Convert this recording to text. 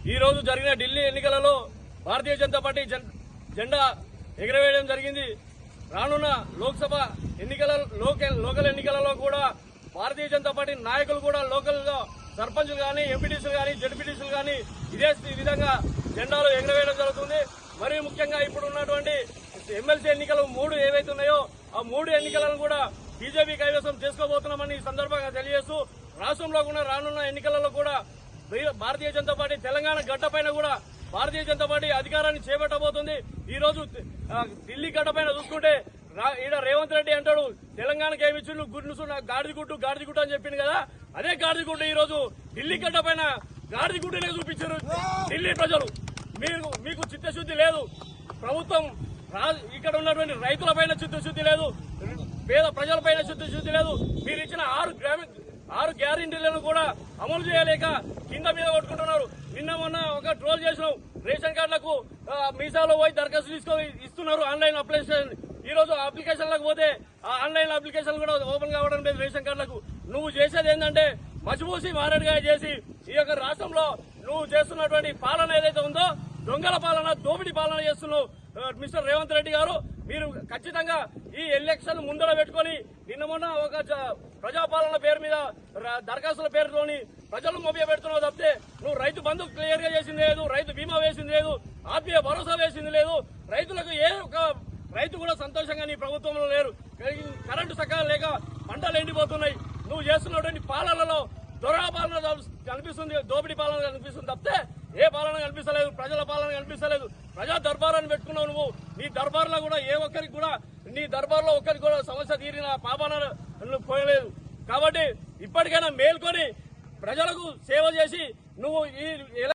ఈ రోజు జరిగిన ఢిల్లీ ఎన్నికలలో భారతీయ జనతా పార్టీ జెండా ఎగరవేయడం జరిగింది. రానున్న లోక్సభ లోకల్ ఎన్నికలలో కూడా భారతీయ జనతా పార్టీ నాయకులు కూడా లోకల్ గా సర్పంచులు గానీ, ఎంపీటీసీలు గానీ, జడ్పీటీసీలు గానీ ఇదే విధంగా జెండాలు ఎగరవేయడం జరుగుతుంది. మరియు ముఖ్యంగా ఇప్పుడు ఉన్నటువంటి ఎమ్మెల్సీ ఎన్నికలు 3 ఏవైతే ఉన్నాయో ఆ 3 ఎన్నికలను కూడా బీజేపీ కైవసం చేసుకోబోతున్నామని ఈ సందర్భంగా తెలియజేస్తూ రాష్ట్రంలో కూడా రానున్న ఎన్నికలలో కూడా భారతీయ జనతా పార్టీ తెలంగాణ గడ్డపైన కూడా భారతీయ జనతా పార్టీ అధికారాన్ని చేపట్టబోతుంది. ఈ రోజు ఢిల్లీ గడ్డపైన చూసుకుంటే ఈడ రేవంత్ రెడ్డి అంటాడు తెలంగాణకి ఏమి ఇచ్చిండు గుడ్డు గాడిదిగుట్టు అని చెప్పింది కదా, అదే గాడిదిగుట్టు ఈ రోజు ఢిల్లీ గడ్డపైన గాడిదిగుట్టునే చూపించారు ఢిల్లీ ప్రజలు. మీకు చిత్తశుద్ధి లేదు. ప్రభుత్వం ఇక్కడ ఉన్నటువంటి రైతులపైన చిత్తశుద్ధి లేదు, పేద ప్రజలపైన చిత్తశుద్ధి లేదు. మీరు ఇచ్చిన 6 గ్యారెంటీలను కూడా అమలు చేయలేక కింద మీద కొట్టుకుంటున్నారు. నిన్న మొన్న ఒక ట్రోల్ చేసినాం, రేషన్ కార్డులకు మీసాలో పోయి దరఖాస్తు ఇస్తున్నారు ఆన్లైన్ అప్లికేషన్. ఈ రోజు అప్లికేషన్లకు పోతే ఆ ఆన్లైన్ అప్లికేషన్ కూడా ఓపెన్ కావడం లేదు రేషన్ కార్డులకు. నువ్వు చేసేది ఏంటంటే మసిపూసి మారడుగా చేసి ఈ యొక్క రాష్ట్రంలో నువ్వు చేస్తున్నటువంటి పాలన ఏదైతే ఉందో దొంగల పాలన, దోపిడీ పాలన చేస్తున్నావు మిస్టర్ రేవంత్ రెడ్డి గారు. మీరు ఖచ్చితంగా ఈ ఎలక్షన్ ముందర పెట్టుకుని నిన్న మొన్న ఒక ప్రజాపాలన పేరు మీద దరఖాస్తుల పేరుతోని ప్రజలు మభ్య పెడుతున్నావు తప్పితే నువ్వు రైతు బంధు క్లియర్ గా చేసింది లేదు, రైతు బీమా వేసింది లేదు, ఆత్మీయ భరోసా వేసింది లేదు. రైతులకు ఏ ఒక రైతు కూడా సంతోషంగా నీ ప్రభుత్వంలో లేరు. కరెంటు సకాలం లేక పంటలు ఎండిపోతున్నాయి. నువ్వు చేస్తున్నటువంటి పాలనలో దొరాపాలన కనిపిస్తుంది, దోపిడీ పాలన కనిపిస్తుంది తప్పితే ఏ పాలన కనిపిస్తలేదు, ప్రజల పాలన కనిపిస్తలేదు. ప్రజా దర్బారాన్ని పెట్టుకున్నావు నువ్వు. నీ దర్బార్లో కూడా ఏ ఒక్కరికి కూడా నీ దర్బార్లో ఒక్కరికి కూడా సమస్య తీరిన పాపాన పోయలేదు. కాబట్టి ఇప్పటికైనా మేల్కొని ప్రజలకు